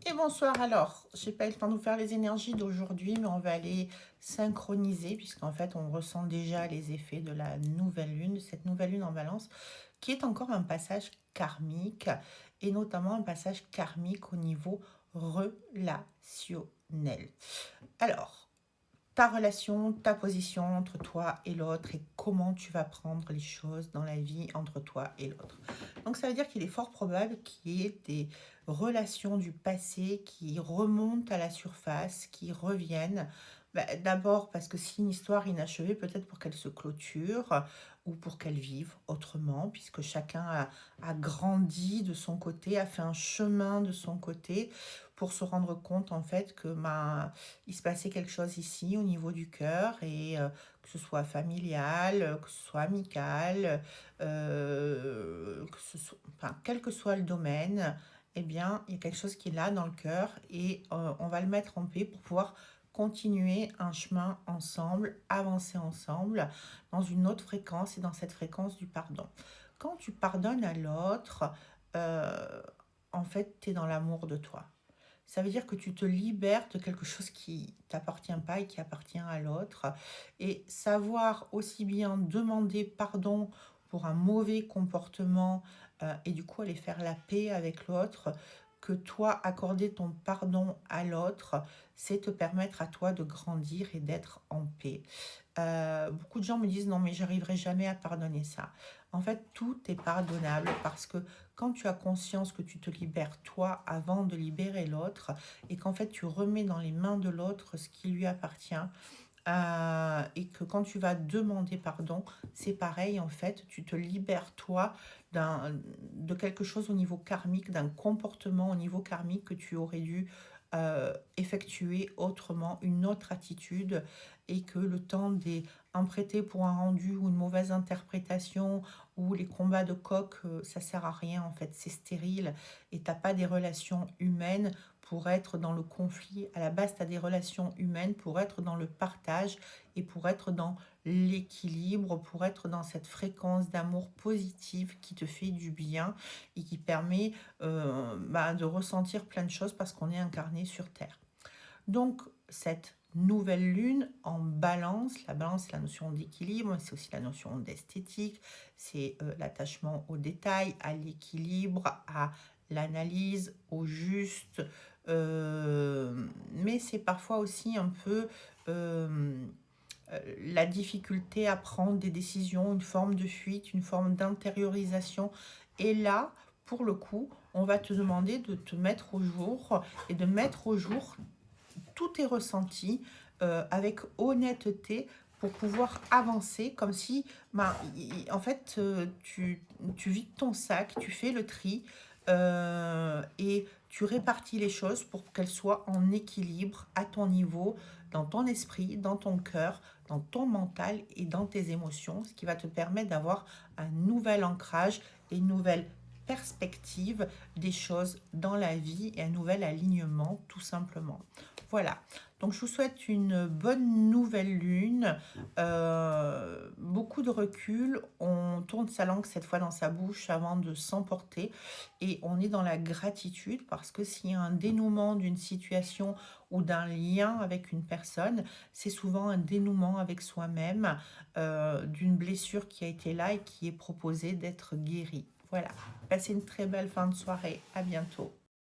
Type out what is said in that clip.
Et bonsoir alors, j'ai pas eu le temps de vous faire les énergies d'aujourd'hui, mais on va aller synchroniser, puisqu'en fait on ressent déjà les effets de la nouvelle lune, de cette nouvelle lune en balance, qui est encore un passage karmique, et notamment un passage karmique au niveau relationnel. Alors, ta relation, ta position entre toi et l'autre et comment tu vas prendre les choses dans la vie entre toi et l'autre. Donc ça veut dire qu'il est fort probable qu'il y ait des relations du passé qui remontent à la surface, qui reviennent. D'abord parce que c'est une histoire inachevée, peut-être pour qu'elle se clôture ou pour qu'elle vive autrement, puisque chacun a grandi de son côté, a fait un chemin de son côté pour se rendre compte en fait que il se passait quelque chose ici au niveau du cœur et que ce soit familial, que ce soit amical, que ce soit, enfin, quel que soit le domaine, eh bien, il y a quelque chose qui est là dans le cœur et on va le mettre en paix pour pouvoir continuer un chemin ensemble, avancer ensemble dans une autre fréquence et dans cette fréquence du pardon. Quand tu pardonnes à l'autre, euh, en fait, tu es dans l'amour de toi. Ça veut dire que tu te libères de quelque chose qui t'appartient pas et qui appartient à l'autre. Et savoir aussi bien demander pardon pour un mauvais comportement et du coup aller faire la paix avec l'autre, que toi accorder ton pardon à l'autre, c'est te permettre à toi de grandir et d'être en paix. Beaucoup de gens me disent non mais j'arriverai jamais à pardonner ça. En fait, tout est pardonnable parce que quand tu as conscience que tu te libères toi avant de libérer l'autre et qu'en fait tu remets dans les mains de l'autre ce qui lui appartient, et que quand tu vas demander pardon, c'est pareil en fait, tu te libères toi de quelque chose au niveau karmique, d'un comportement au niveau karmique que tu aurais dû effectuer autrement, une autre attitude, et que le temps des un prêté pour un rendu ou une mauvaise interprétation ou les combats de coq, ça sert à rien en fait, c'est stérile et t'as pas des relations humaines pour être dans le conflit. À la base, tu as des relations humaines pour être dans le partage et pour être dans l'équilibre, pour être dans cette fréquence d'amour positive qui te fait du bien et qui permet de ressentir plein de choses parce qu'on est incarné sur Terre. Donc, cette nouvelle lune en balance, la balance, c'est la notion d'équilibre, c'est aussi la notion d'esthétique, c'est l'attachement aux détails, à l'équilibre, à l'analyse, au juste, mais c'est parfois aussi un peu la difficulté à prendre des décisions, une forme de fuite, une forme d'intériorisation. Et là, pour le coup, on va te demander de te mettre au jour et de mettre au jour tous tes ressentis avec honnêteté pour pouvoir avancer comme si, en fait, tu vides ton sac, tu fais le tri et tu répartis les choses pour qu'elles soient en équilibre à ton niveau, dans ton esprit, dans ton cœur, dans ton mental et dans tes émotions, ce qui va te permettre d'avoir un nouvel ancrage et une nouvelle perspective des choses dans la vie et un nouvel alignement tout simplement. Voilà, donc je vous souhaite une bonne nouvelle lune, beaucoup de recul, on tourne sa langue cette fois dans sa bouche avant de s'emporter et on est dans la gratitude parce que s'il y a un dénouement d'une situation ou d'un lien avec une personne, c'est souvent un dénouement avec soi-même, d'une blessure qui a été là et qui est proposée d'être guérie. Voilà, passez une très belle fin de soirée, à bientôt.